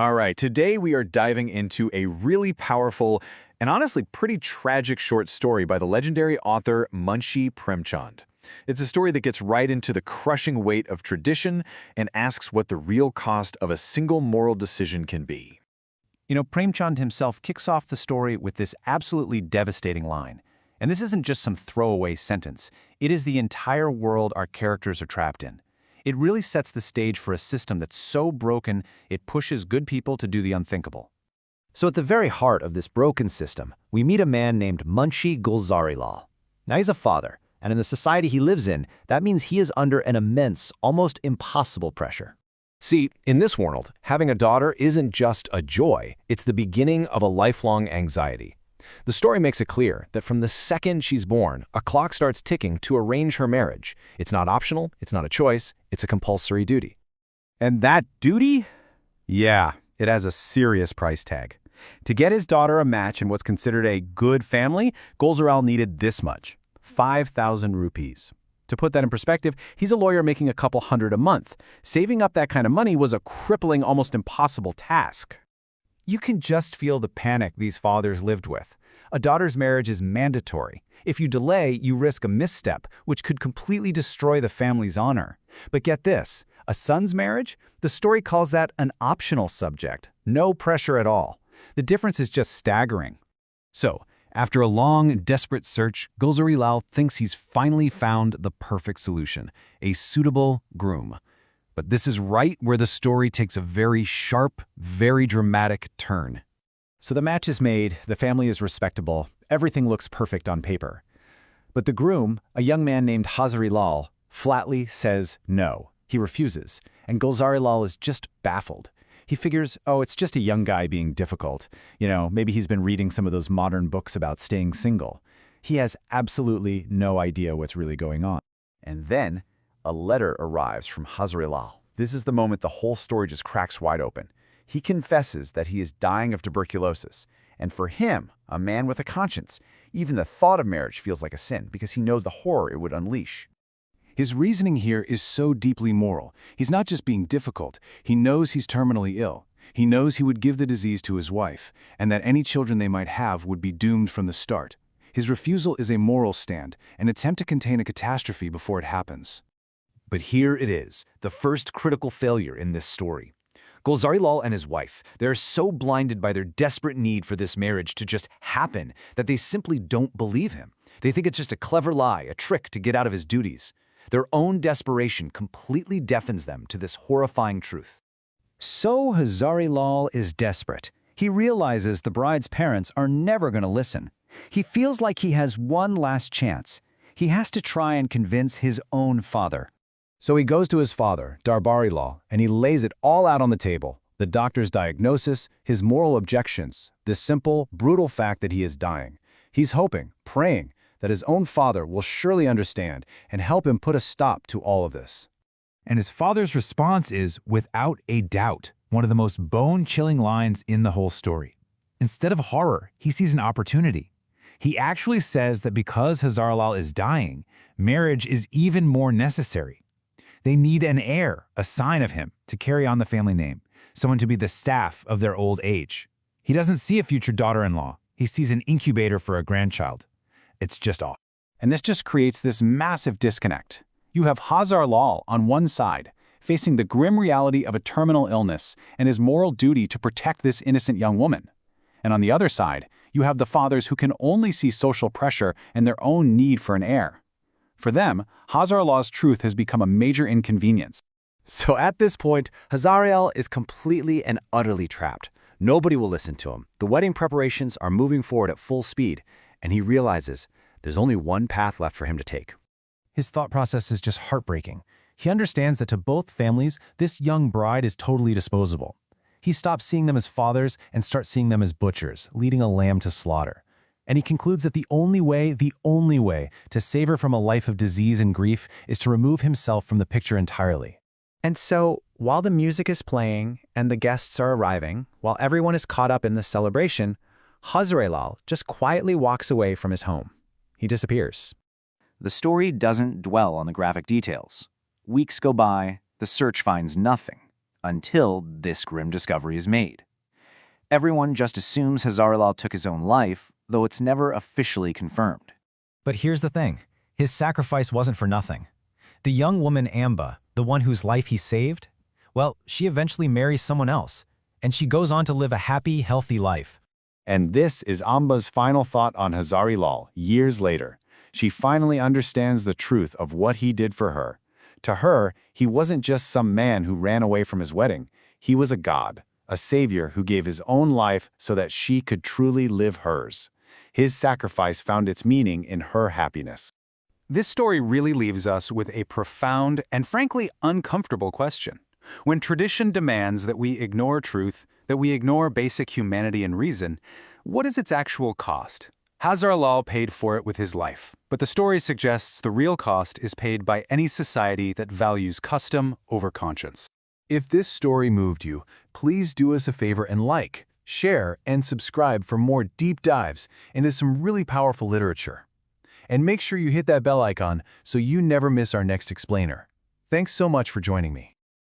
All right, today we are diving into a really powerful and honestly pretty tragic short story by the legendary author Munshi Premchand. It's a story that gets right into the crushing weight of tradition and asks what the real cost of a single moral decision can be. Premchand himself kicks off the story with this absolutely devastating line. And this isn't just some throwaway sentence. It is the entire world our characters are trapped in. It really sets the stage for a system that's so broken, it pushes good people to do the unthinkable. So at the very heart of this broken system, we meet a man named Munshi Premchand. Now he's a father, and in the society he lives in, that means he is under an immense, almost impossible pressure. See, in this world, having a daughter isn't just a joy, it's the beginning of a lifelong anxiety. The story makes it clear that from the second she's born, a clock starts ticking to arrange her marriage. It's not optional, it's not a choice, it's a compulsory duty. And that duty? Yeah, it has a serious price tag. To get his daughter a match in what's considered a good family, Gulzar needed this much, 5,000 rupees. To put that in perspective, he's a lawyer making a couple hundred a month. Saving up that kind of money was a crippling, almost impossible task. You can just feel the panic these fathers lived with. A daughter's marriage is mandatory. If you delay, you risk a misstep, which could completely destroy the family's honor. But get this, a son's marriage? The story calls that an optional subject. No pressure at all. The difference is just staggering. So, after a long, desperate search, Gulzar thinks he's finally found the perfect solution, a suitable groom. But this is right where the story takes a very sharp, very dramatic turn. So the match is made, the family is respectable, everything looks perfect on paper. But the groom, a young man named Hazari, flatly says no. He refuses, and Gulzar is just baffled. He figures, oh, it's just a young guy being difficult. Maybe he's been reading some of those modern books about staying single. He has absolutely no idea what's really going on. And then a letter arrives from Hazari. This is the moment the whole story just cracks wide open. He confesses that he is dying of tuberculosis, and for him, a man with a conscience, even the thought of marriage feels like a sin because he knows the horror it would unleash. His reasoning here is so deeply moral. He's not just being difficult. He knows he's terminally ill. He knows he would give the disease to his wife, and that any children they might have would be doomed from the start. His refusal is a moral stand, an attempt to contain a catastrophe before it happens. But here it is, the first critical failure in this story. Gulzar and his wife, they're so blinded by their desperate need for this marriage to just happen that they simply don't believe him. They think it's just a clever lie, a trick to get out of his duties. Their own desperation completely deafens them to this horrifying truth. So Hazari is desperate. He realizes the bride's parents are never going to listen. He feels like he has one last chance. He has to try and convince his own father. So he goes to his father, Darbari, and he lays it all out on the table. The doctor's diagnosis, his moral objections, the simple, brutal fact that he is dying. He's hoping, praying, that his own father will surely understand and help him put a stop to all of this. And his father's response is, without a doubt, one of the most bone-chilling lines in the whole story. Instead of horror, he sees an opportunity. He actually says that because Hazari is dying, marriage is even more necessary. They need an heir, a sign of him, to carry on the family name, someone to be the staff of their old age. He doesn't see a future daughter-in-law. He sees an incubator for a grandchild. It's just off. And this just creates this massive disconnect. You have Hazari on one side, facing the grim reality of a terminal illness and his moral duty to protect this innocent young woman. And on the other side, you have the fathers who can only see social pressure and their own need for an heir. For them, Hazari's truth has become a major inconvenience. So at this point, Hazari is completely and utterly trapped. Nobody will listen to him. The wedding preparations are moving forward at full speed, and he realizes there's only one path left for him to take. His thought process is just heartbreaking. He understands that to both families, this young bride is totally disposable. He stops seeing them as fathers and starts seeing them as butchers, leading a lamb to slaughter. And he concludes that the only way to save her from a life of disease and grief is to remove himself from the picture entirely. And so, while the music is playing and the guests are arriving, while everyone is caught up in the celebration, Hazari just quietly walks away from his home. He disappears. The story doesn't dwell on the graphic details. Weeks go by, the search finds nothing. until this grim discovery is made. Everyone just assumes Hazarilal took his own life, though it's never officially confirmed. But here's the thing. His sacrifice wasn't for nothing. The young woman Amba, the one whose life he saved, well, she eventually marries someone else, and she goes on to live a happy, healthy life. And this is Amba's final thought on Hazarilal years later. She finally understands the truth of what he did for her. To her, he wasn't just some man who ran away from his wedding. He was a god, a savior who gave his own life so that she could truly live hers. His sacrifice found its meaning in her happiness. This story really leaves us with a profound and frankly uncomfortable question. When tradition demands that we ignore truth, that we ignore basic humanity and reason, what is its actual cost? Hazarilal paid for it with his life, but the story suggests the real cost is paid by any society that values custom over conscience. If this story moved you, please do us a favor and like, share, and subscribe for more deep dives into some really powerful literature. And make sure you hit that bell icon so you never miss our next explainer. Thanks so much for joining me.